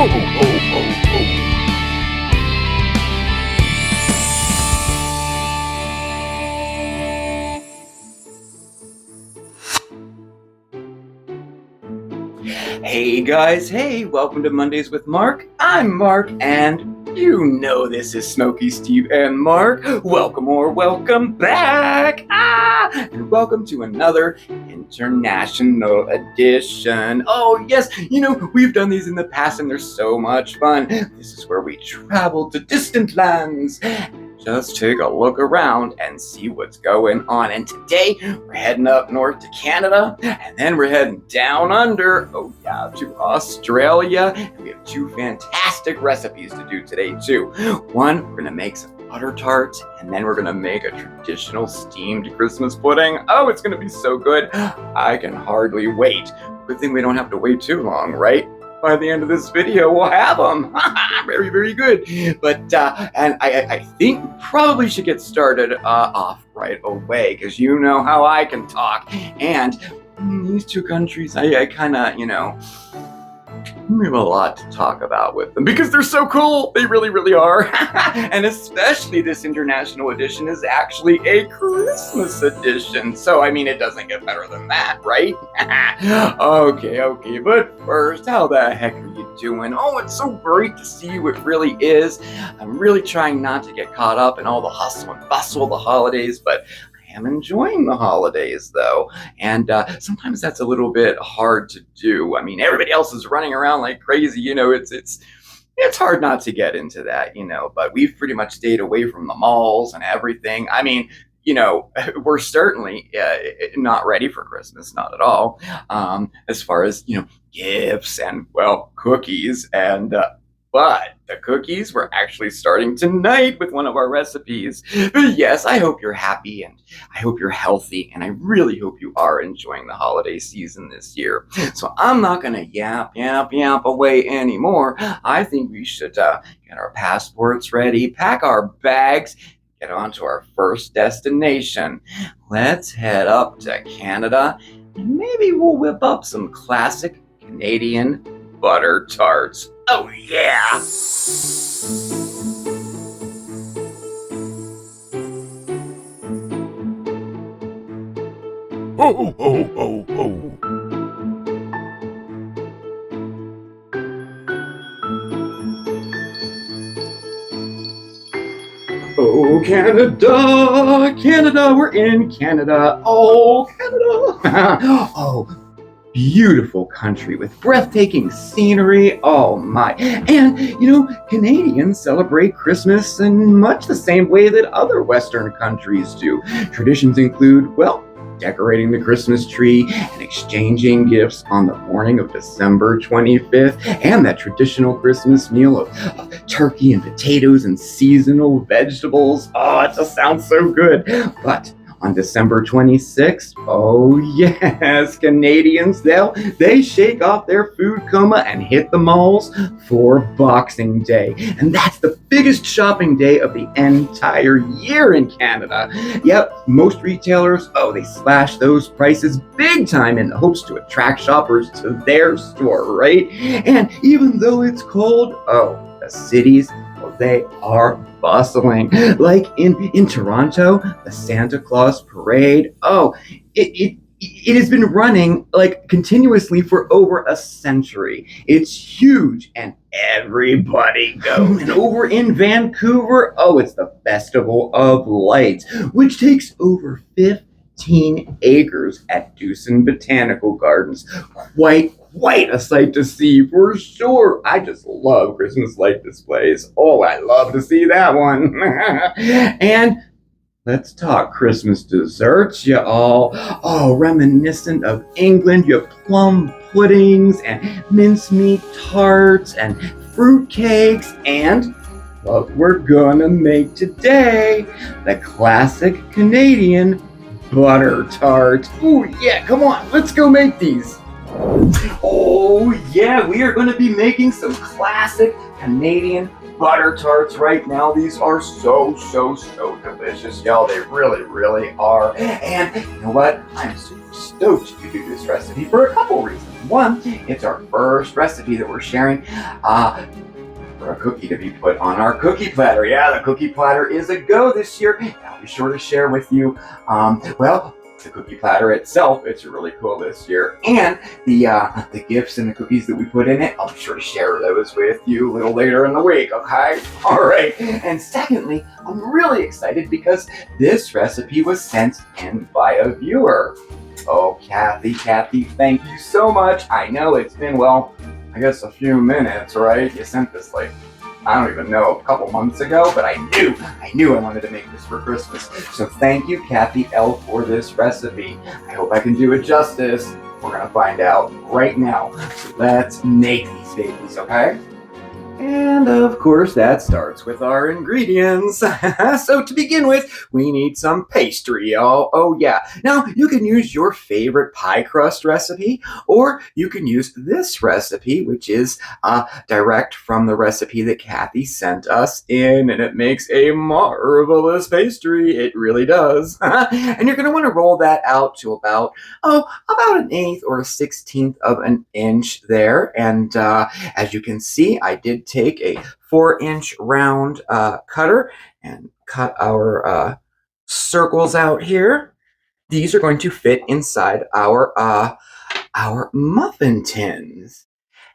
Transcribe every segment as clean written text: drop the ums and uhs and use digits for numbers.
Ho, ho, ho, ho. Hey guys, hey, welcome to Mondays with Mark. I'm Mark, and you know this is Smokey, Steve, and Mark. Welcome or welcome back. And welcome to another international edition. Oh yes, we've done these in the past and they're so much fun. This is where we travel to distant lands. Just take a look around and see what's going on. And today we're heading up north to Canada, and then we're heading down under, to Australia. And we have two fantastic recipes to do today too. One, we're gonna make some butter tarts, and then we're gonna make a traditional steamed Christmas pudding. Oh, it's gonna be so good. I can hardly wait. Good thing we don't have to wait too long, right? By the end of this video, we'll have them. Very, very good. But, and I think we probably should get started off right away, because you know how I can talk. And these two countries, I kind of, we have a lot to talk about with them because they're so cool. They really, really are. And especially this international edition is actually a Christmas edition. So, it doesn't get better than that, right? Okay. But first, how the heck are you doing? Oh, it's so great to see you. It really is. I'm really trying not to get caught up in all the hustle and bustle of the holidays, but I'm enjoying the holidays though, and sometimes that's a little bit hard to do. Everybody else is running around like crazy, it's hard not to get into that, but we've pretty much stayed away from the malls and everything. We're certainly not ready for Christmas, not at all, as far as, gifts and, cookies and but the cookies we're actually starting tonight with one of our recipes. But yes, I hope you're happy and I hope you're healthy, and I really hope you are enjoying the holiday season this year. So I'm not gonna yap away anymore. I think we should get our passports ready, pack our bags, get on to our first destination. Let's head up to Canada, and maybe we'll whip up some classic Canadian butter tarts. Oh yeah! Ho, ho, ho, ho. Oh, Canada, we're in Canada. Oh, Canada. Oh, beautiful country with breathtaking scenery. Oh my. And, Canadians celebrate Christmas in much the same way that other Western countries do. Traditions include, decorating the Christmas tree and exchanging gifts on the morning of December 25th, and that traditional Christmas meal of turkey and potatoes and seasonal vegetables. Oh, it just sounds so good. But on December 26th, oh yes, Canadians, they shake off their food coma and hit the malls for Boxing Day. And that's the biggest shopping day of the entire year in Canada. Yep, most retailers, they slash those prices big time in the hopes to attract shoppers to their store, right? And even though it's cold, the cities, they are bustling. Like in Toronto, the Santa Claus parade, it has been running continuously for over a century. It's huge and everybody goes. And over in Vancouver, it's the Festival of Lights, which takes over 15 acres at Dewson Botanical Gardens. Quite a sight to see for sure. I just love Christmas light displays. Oh, I love to see that one. And let's talk Christmas desserts, y'all. Oh, reminiscent of England, you have plum puddings and mincemeat tarts and fruit cakes, and what we're gonna make today, the classic Canadian butter tart. Ooh, yeah, come on, let's go make these. Oh yeah, we are going to be making some classic Canadian butter tarts right now. These are so delicious, y'all. They really are. And you know what? I'm super stoked to do this recipe for a couple reasons. One, it's our first recipe that we're sharing. For a cookie to be put on our cookie platter. Yeah, the cookie platter is a go this year. I'll be sure to share with you, well, the cookie platter itself, it's really cool this year. And the gifts and the cookies that we put in it, I'll be sure to share those with you a little later in the week, okay? All right. And secondly, I'm really excited because this recipe was sent in by a viewer. Oh, Kathy, thank you so much. I know it's been, well, I guess a few minutes, right? You sent this like, I don't even know, a couple months ago, but I knew I wanted to make this for Christmas. So thank you, Kathy L, for this recipe. I hope I can do it justice. We're gonna find out right now. So let's make these babies, okay? And of course, that starts with our ingredients. So to begin with, we need some pastry, y'all. Oh yeah. Now, you can use your favorite pie crust recipe, or you can use this recipe, which is direct from the recipe that Kathy sent us in, and it makes a marvelous pastry. It really does. And you're going to want to roll that out to about an eighth or a 16th of an inch there. And as you can see, I did take a 4-inch round cutter and cut our circles out here. These are going to fit inside our muffin tins.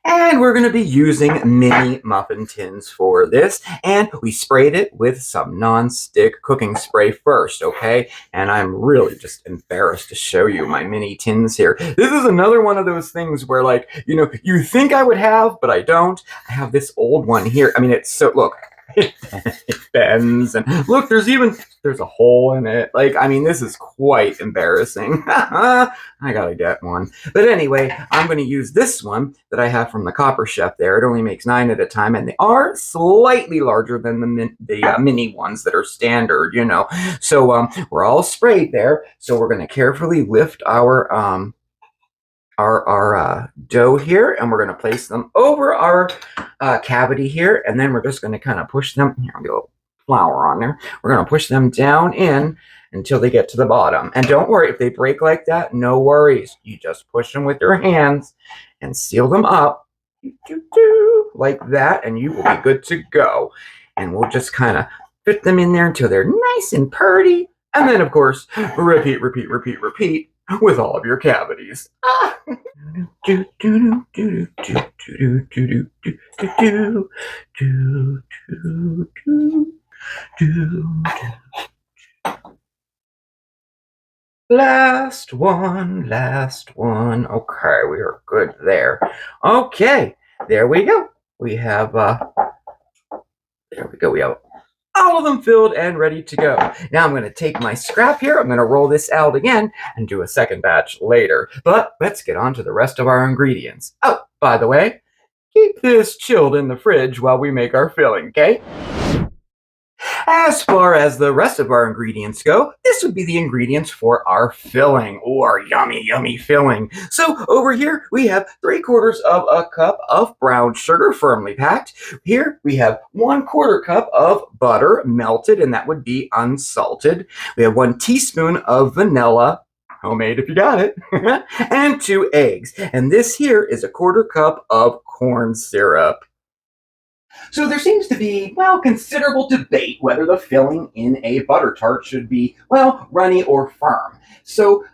And we're going to be using mini muffin tins for this. And we sprayed it with some non-stick cooking spray first, okay? And I'm really just embarrassed to show you my mini tins here. This is another one of those things where, like, you know, you think I would have, but I don't. I have this old one here. I mean, it's so, look. It bends, and look, there's a hole in it. Like, I mean, this is quite embarrassing. I gotta get one. But anyway, I'm going to use this one that I have from the Copper Chef there. It only makes 9 at a time, and they are slightly larger than the mini ones that are standard, you know. So we're all sprayed there. So we're going to carefully lift our dough here, and we're going to place them over our cavity here, and then we're just going to kind of push them. Here, I'll go flour on there. We're going to push them down in until they get to the bottom. And don't worry, if they break like that, no worries. You just push them with your hands and seal them up like that, and you will be good to go. And we'll just kind of fit them in there until they're nice and purty. And then, of course, repeat with all of your cavities. Last one. Okay, we are good there. Okay, there we go. We have, there we go. We have all of them filled and ready to go. Now I'm going to take my scrap here. I'm going to roll this out again and do a second batch later. But let's get on to the rest of our ingredients. Oh, by the way, keep this chilled in the fridge while we make our filling, okay? As far as the rest of our ingredients go, this would be the ingredients for our filling, or yummy filling. So over here, we have 3/4 of a cup of brown sugar firmly packed. Here we have 1/4 cup of butter melted, and that would be unsalted. We have 1 teaspoon of vanilla, homemade if you got it, and 2 eggs. And this here is 1/4 cup of corn syrup. So there seems to be, well, considerable debate whether the filling in a butter tart should be, well, runny or firm. So,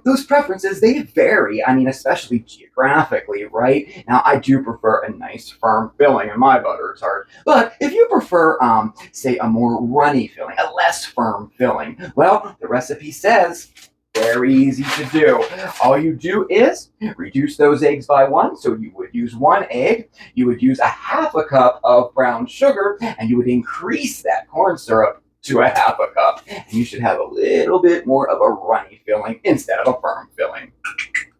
those preferences, they vary. I mean, especially geographically, right? Now, I do prefer a nice firm filling in my butter tart. But if you prefer, say, a more runny filling, a less firm filling, well, the recipe says very easy to do. All you do is reduce those eggs by 1. So you would use 1 egg, you would use 1/2 cup of brown sugar, and you would increase that corn syrup to 1/2 cup. And you should have a little bit more of a runny filling instead of a firm filling.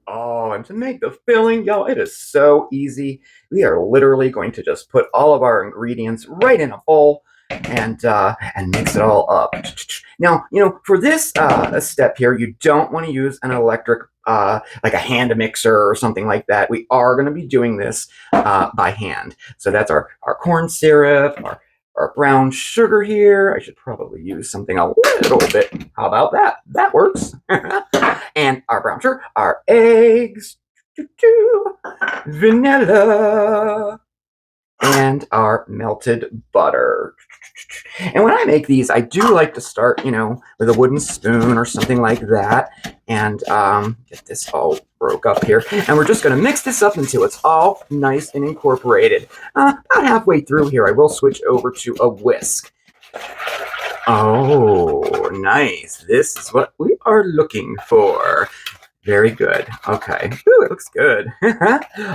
Oh, and to make the filling, y'all, it is so easy. We are literally going to just put all of our ingredients right in a bowl. and mix it all up. Now, for this step here, you don't want to use an electric, like a hand mixer or something like that. We are going to be doing this by hand. So that's our corn syrup, our brown sugar here. I should probably use something a little bit. How about that? That works. And our brown sugar, our eggs, vanilla, and our melted butter. And when I make these, I do like to start, with a wooden spoon or something like that, and get this all broke up here. And we're just going to mix this up until it's all nice and incorporated. About halfway through here, I will switch over to a whisk. Oh, nice. This is what we are looking for. Very good. Okay. Ooh, it looks good.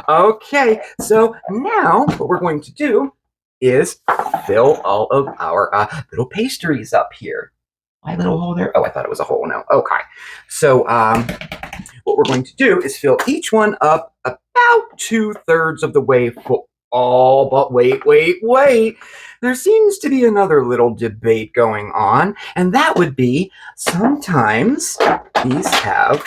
Okay, so now what we're going to do is fill all of our little pastries up here. My little hole there? Oh, I thought it was a hole. No. Okay. So what we're going to do is fill each one up about 2/3 of the way full. Oh, but wait. There seems to be another little debate going on, and that would be sometimes these have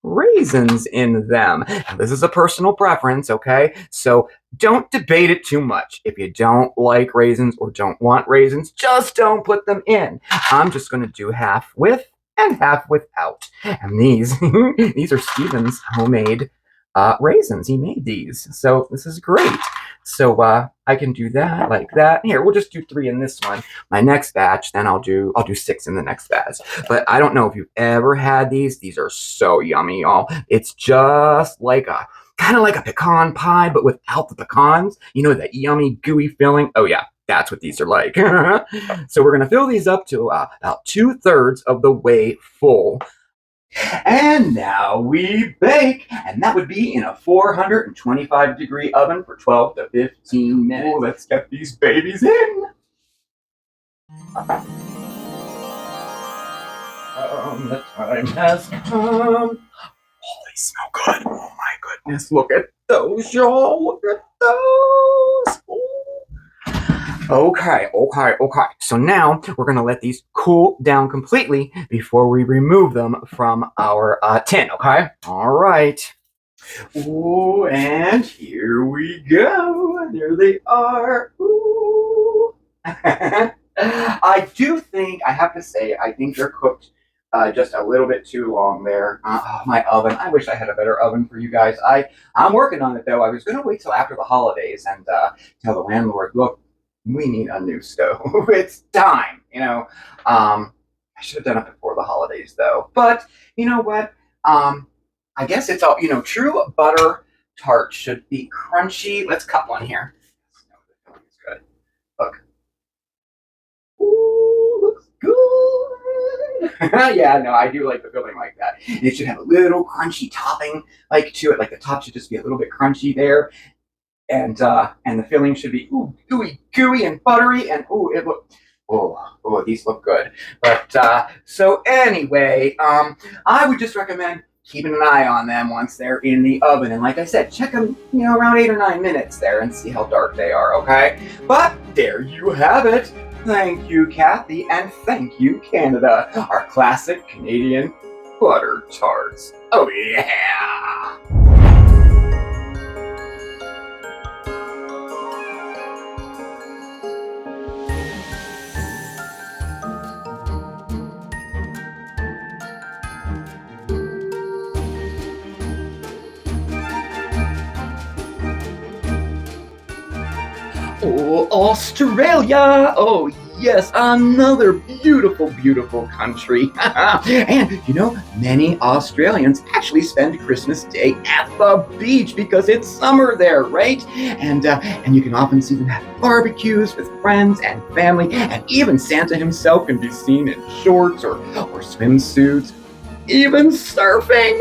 raisins in them. Now, this is a personal preference, okay? So don't debate it too much. If you don't like raisins or don't want raisins, just don't put them in. I'm just going to do half with and half without. And these, these are Steven's homemade raisins. He made these. So this is great. So I can do that like that. Here, we'll just do 3 in this one. My next batch, then I'll do 6 in the next batch. But I don't know if you've ever had these. These are so yummy, y'all. It's just like kind of like a pecan pie, but without the pecans. That yummy, gooey filling. Oh yeah, that's what these are like. So we're gonna fill these up to about 2/3 of the way full. And now we bake, and that would be in a 425-degree oven for 12 to 15 minutes. Oh, let's get these babies in. The time has come. Oh, they smell good. Oh my goodness, look at those, y'all. Look at those. Ooh. Okay. So now we're going to let these cool down completely before we remove them from our tin, okay? All right. Ooh, and here we go. There they are. Ooh. I do think, I have to say, I think they're cooked just a little bit too long there. My oven. I wish I had a better oven for you guys. I'm working on it, though. I was going to wait till after the holidays and tell the landlord, look, we need a new stove. It's time, I should have done it before the holidays, though. But you know what? I guess it's all, true butter tart should be crunchy. Let's cut one here. Good. Look. Ooh, looks good. Yeah, no, I do like the filling like that. And it should have a little crunchy topping to it. Like the top should just be a little bit crunchy there. And the filling should be gooey and buttery, and it look. Oh, these look good. But so anyway, I would just recommend keeping an eye on them once they're in the oven. And like I said, check them, around 8 or 9 minutes there and see how dark they are. Okay. But there you have it. Thank you, Kathy, and thank you, Canada. Our classic Canadian butter tarts. Oh yeah. Oh, Australia! Oh, yes, another beautiful, beautiful country. And, many Australians actually spend Christmas Day at the beach because it's summer there, right? And you can often see them have barbecues with friends and family, and even Santa himself can be seen in shorts or swimsuits. Even surfing.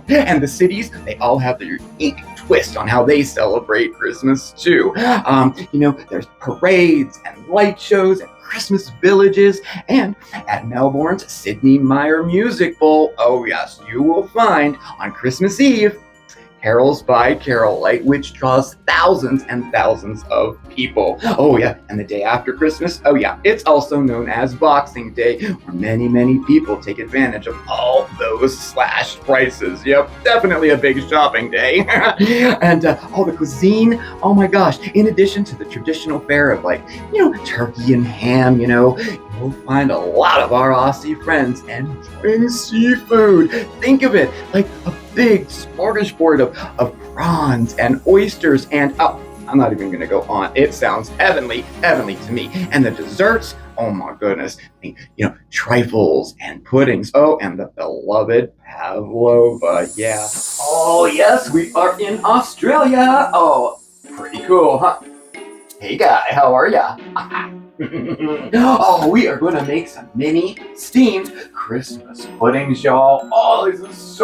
And the cities, they all have their unique twist on how they celebrate Christmas too. There's parades and light shows and Christmas villages, and at Melbourne's Sydney Myer Music Bowl, oh yes, you will find on Christmas Eve carols by candlelight, which draws thousands and thousands of people. Oh yeah, and the day after Christmas, oh yeah, it's also known as Boxing Day, where many, many people take advantage of all those slashed prices. Yep, definitely a big shopping day. And all the cuisine, oh my gosh, in addition to the traditional fare of turkey and ham, you'll find a lot of our Aussie friends enjoying seafood. Think of it like a big smorgasbord of prawns and oysters and, oh, I'm not even going to go on. It sounds heavenly to me. And the desserts, oh my goodness, trifles and puddings. Oh, and the beloved pavlova. Yeah. Oh, yes, we are in Australia. Oh, pretty cool, huh? Hey, guy, how are ya? Oh, we are going to make some mini steamed Christmas puddings, y'all. Oh, this is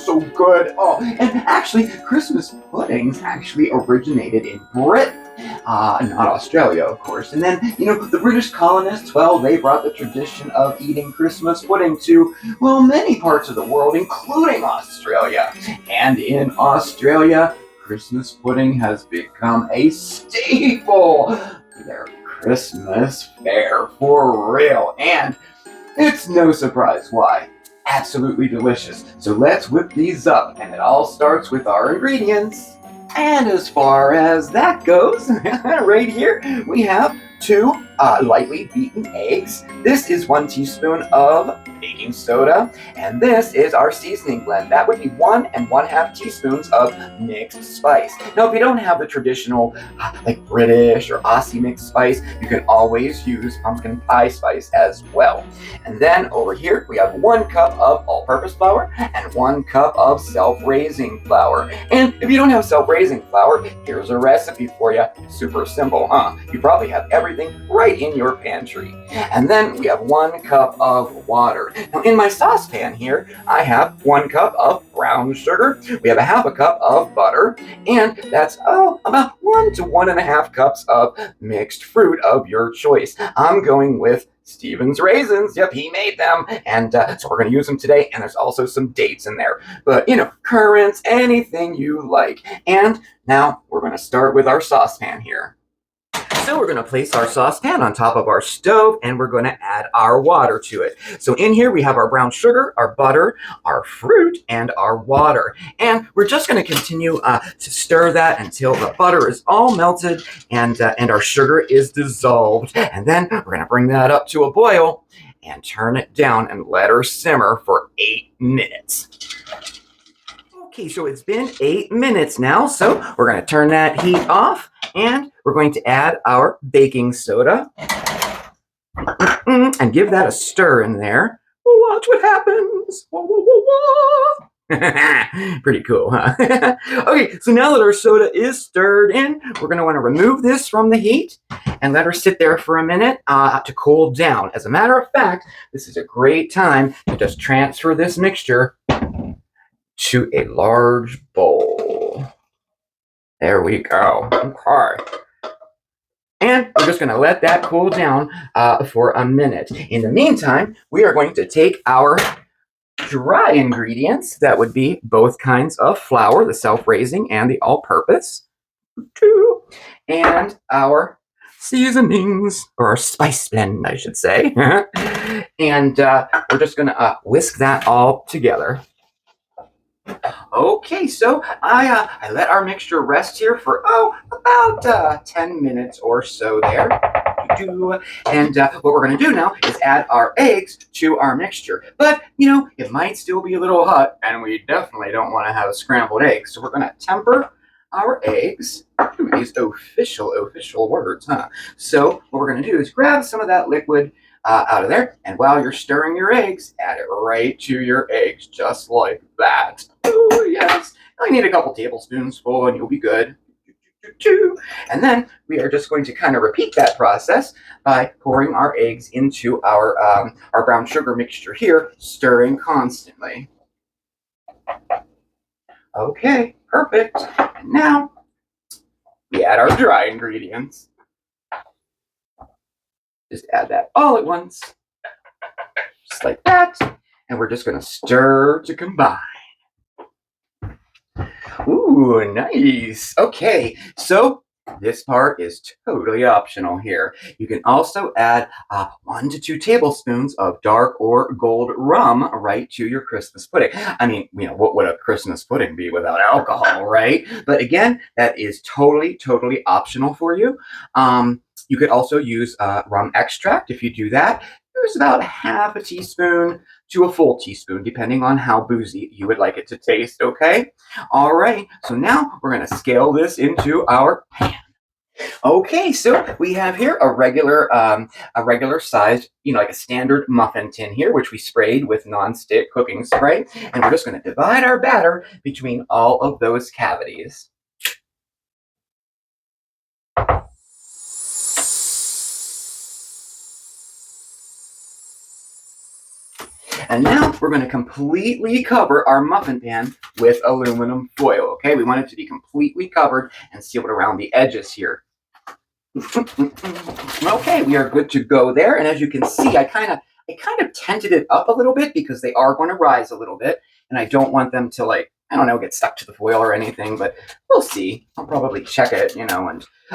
so good. Oh, and actually, Christmas puddings actually originated in Britain. Not Australia, of course. And then, the British colonists, well, they brought the tradition of eating Christmas pudding to, well, many parts of the world, including Australia. And in Australia, Christmas pudding has become a staple for their Christmas fare, for real. And it's no surprise why. Absolutely delicious. So let's whip these up, and it all starts with our ingredients. And as far as that goes, right here, we have 2 lightly beaten eggs. This is 1 teaspoon of baking soda, and this is our seasoning blend. That would be 1 1/2 teaspoons of mixed spice. Now, if you don't have the traditional, like British or Aussie mixed spice, you can always use pumpkin pie spice as well. And then over here, we have 1 cup of all-purpose flour and 1 cup of self-raising flour. And if you don't have self-raising flour, here's a recipe for you. Super simple, huh? You probably have everything right in your pantry. And then we have 1 cup of water. Now in my saucepan here, I have 1 cup of brown sugar. We have a 1/2 cup of butter, and that's about 1 to 1.5 cups of mixed fruit of your choice. I'm going with Stephen's raisins. Yep, he made them, and so we're going to use them today. And there's also some dates in there, but currants, anything you like. And now we're going to start with our saucepan here. So we're going to place our saucepan on top of our stove, and we're going to add our water to it. So in here we have our brown sugar, our butter, our fruit, and our water. And we're just going to continue to stir that until the butter is all melted and our sugar is dissolved. And then we're going to bring that up to a boil and turn it down and let her simmer for 8 minutes. Okay, so it's been 8 minutes now, so we're going to turn that heat off, and we're going to add our baking soda and give that a stir in there. Watch what happens. Whoa, whoa, whoa, whoa. Pretty cool, huh? Okay, so now that our soda is stirred in, we're going to want to remove this from the heat and let her sit there for a minute to cool down. As a matter of fact, this is a great time to just transfer this mixture to a large bowl. There we go. Okay. And we're just going to let that cool down for a minute. In the meantime, we are going to take our dry ingredients. That would be both kinds of flour, the self-raising and the all-purpose, and our seasonings, or our spice blend, I should say. And we're just going to whisk that all together. Okay, so I let our mixture rest here for, about 10 minutes or so there. And what we're going to do now is add our eggs to our mixture. But, it might still be a little hot, and we definitely don't want to have scrambled eggs. So we're going to temper our eggs. These official words, huh? So what we're going to do is grab some of that liquid out of there, and while you're stirring your eggs, add it right to your eggs, just like that. Oh, yes. I need a couple tablespoons full, and you'll be good. And then we are just going to kind of repeat that process by pouring our eggs into our brown sugar mixture here, stirring constantly. Okay, perfect. And now we add our dry ingredients. Just add that all at once, just like that. And we're just going to stir to combine. Ooh, nice. Okay, so this part is totally optional here. You can also add 1 to 2 tablespoons of dark or gold rum right to your Christmas pudding. I mean, what would a Christmas pudding be without alcohol, right? But again, that is totally optional for you. You could also use rum extract if you do that. There's about half a teaspoon to a full teaspoon, depending on how boozy you would like it to taste, okay? All right, so now we're gonna scale this into our pan. Okay, so we have here a regular sized, like a standard muffin tin here, which we sprayed with non-stick cooking spray, and we're just gonna divide our batter between all of those cavities. And now we're going to completely cover our muffin pan with aluminum foil. Okay, we want it to be completely covered and sealed around the edges here. Okay, we are good to go there. And as you can see, I kind of tented it up a little bit because they are going to rise a little bit, and I don't want them to, like, I don't know, get stuck to the foil or anything, but we'll see. I'll probably check it, and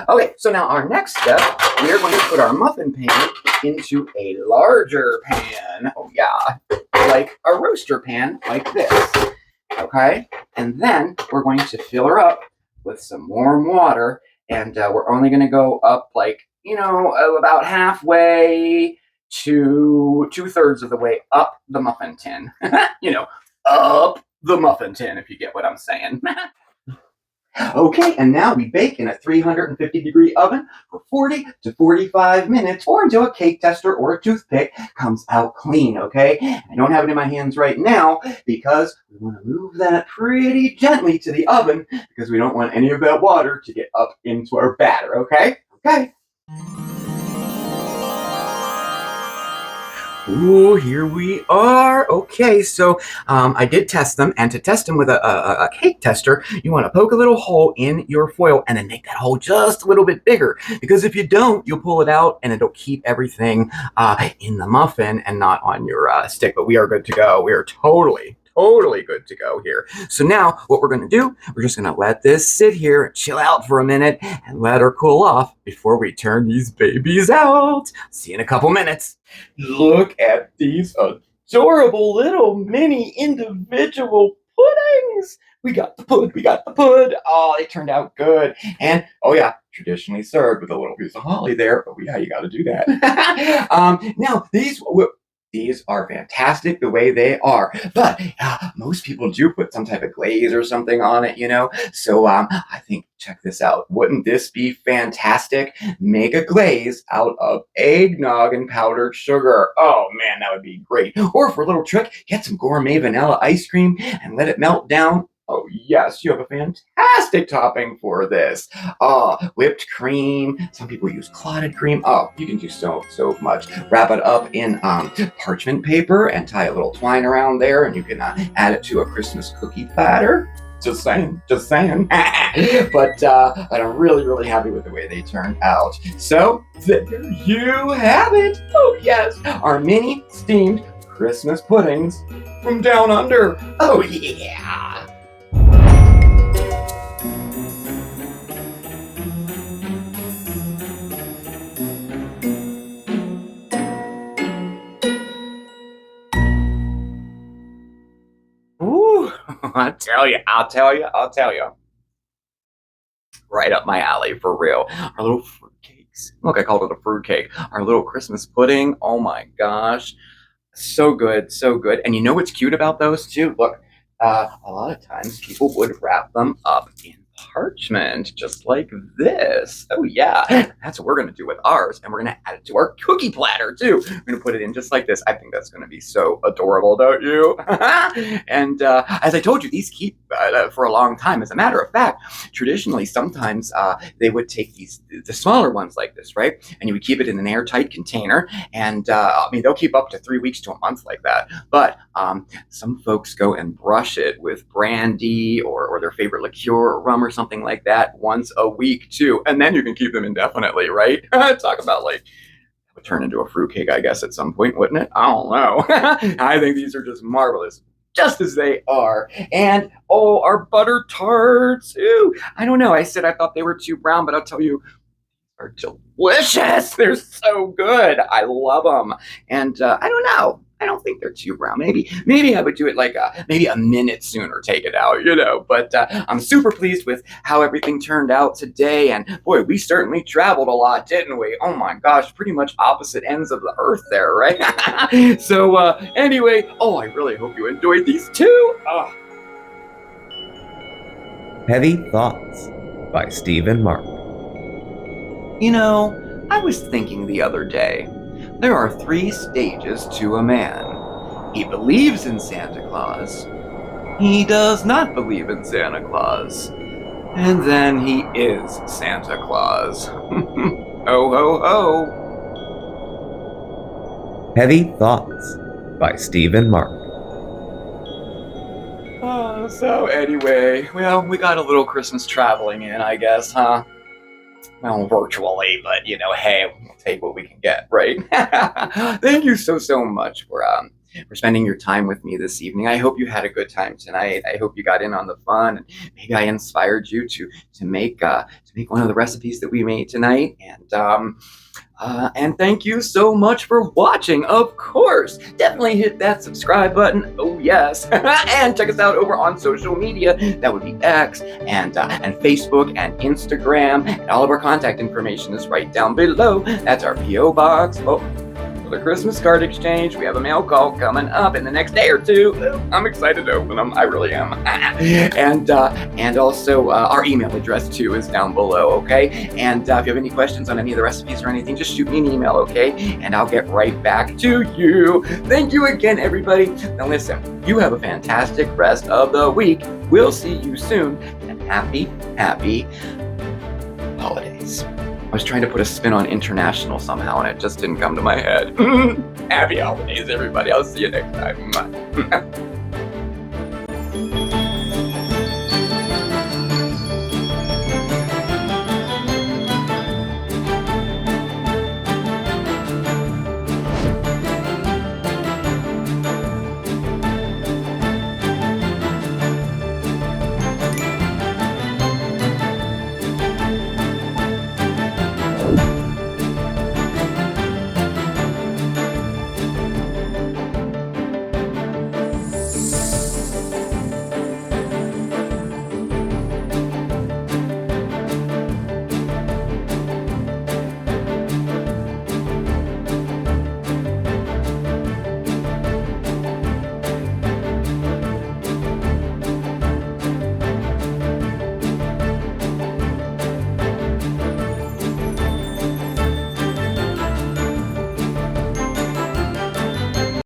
okay, so now our next step, we are going to put our muffin pan into a larger pan. Oh yeah, like a roaster pan like this. Okay, and then we're going to fill her up with some warm water, and we're only going to go up, like, about halfway to 2/3 of the way up the muffin tin. Up the muffin tin, if you get what I'm saying. Okay, and now we bake in a 350-degree oven for 40 to 45 minutes, or until a cake tester or a toothpick comes out clean, okay? I don't have it in my hands right now because we want to move that pretty gently to the oven because we don't want any of that water to get up into our batter, okay? Okay. Ooh, here we are. Okay, so I did test them, and to test them with a cake tester, you want to poke a little hole in your foil and then make that hole just a little bit bigger. Because if you don't, you'll pull it out and it'll keep everything in the muffin and not on your stick. But we are good to go. We are totally good to go here. So now what we're going to do, we're just going to let this sit here, chill out for a minute, and let her cool off before we turn these babies out. See you in a couple minutes. Look at these adorable little mini individual puddings. We got the pud. Oh, they turned out good. And oh yeah, traditionally served with a little piece of holly there. Oh yeah, you got to do that. Now these are fantastic the way they are, but most people do put some type of glaze or something on it, So I think, check this out. Wouldn't this be fantastic? Make a glaze out of eggnog and powdered sugar. Oh man, that would be great. Or for a little trick, get some gourmet vanilla ice cream and let it melt down. Oh yes, you have a fantastic topping for this. Whipped cream. Some people use clotted cream. Oh, you can do so much. Wrap it up in parchment paper and tie a little twine around there, and you can add it to a Christmas cookie platter. Just saying. But I'm really happy with the way they turned out. So there you have it. Oh yes, our mini steamed Christmas puddings from down under. Oh yeah. Ooh, I'll tell you. Right up my alley, for real. Our little fruitcakes. Look, I called it a fruitcake. Our little Christmas pudding. Oh my gosh. So good, so good. And you know what's cute about those too? Look, a lot of times people would wrap them up in parchment, just like this. Oh yeah, that's what we're gonna do with ours, and we're gonna add it to our cookie platter too. We're gonna put it in just like this. I think that's gonna be so adorable, don't you? And as I told you, these keep for a long time. As a matter of fact, traditionally, sometimes they would take the smaller ones like this, right? And you would keep it in an airtight container, and I mean, they'll keep up to 3 weeks to a month like that. But some folks go and brush it with brandy or their favorite liqueur or rum or something like that once a week too, and then you can keep them indefinitely, right? Talk about, like, it would turn into a fruitcake, I guess, at some point, wouldn't it? I don't know. I think these are just marvelous. just as they are. And oh, our butter tarts. Ooh, I don't know. I said I thought they were too brown, but I'll tell you, are delicious. They're so good. I love them. And I don't know. I don't think they're too brown. Maybe I would do it like maybe a minute sooner, take it out, But I'm super pleased with how everything turned out today. And boy, we certainly traveled a lot, didn't we? Oh my gosh, pretty much opposite ends of the earth there, right? So anyway, I really hope you enjoyed these too. Heavy Thoughts by Steve and Mark. I was thinking the other day, there are 3 stages to a man. He believes in Santa Claus, he does not believe in Santa Claus, and then he is Santa Claus. Ho, ho, ho. Heavy Thoughts by Steve and Mark. So anyway, well, we got a little Christmas traveling in, I guess, huh? Well, virtually, but hey, we'll take what we can get, right? Thank you so much for spending your time with me this evening. I hope you had a good time tonight. I hope you got in on the fun, and maybe I inspired you to make one of the recipes that we made tonight. And thank you so much for watching. Of course, definitely hit that subscribe button. Oh yes, and check us out over on social media. That would be X and Facebook and Instagram, and all of our contact information is right down below. That's our PO box. For the Christmas card exchange, we have a mail call coming up in the next day or 2. I'm excited to open them. I really am. And also our email address too is down below. Okay. And if you have any questions on any of the recipes or anything, just shoot me an email. Okay. And I'll get right back to you. Thank you again, everybody. Now listen, you have a fantastic rest of the week. We'll see you soon. And happy holidays. I was trying to put a spin on international somehow, and it just didn't come to my head. Happy holidays, everybody. I'll see you next time.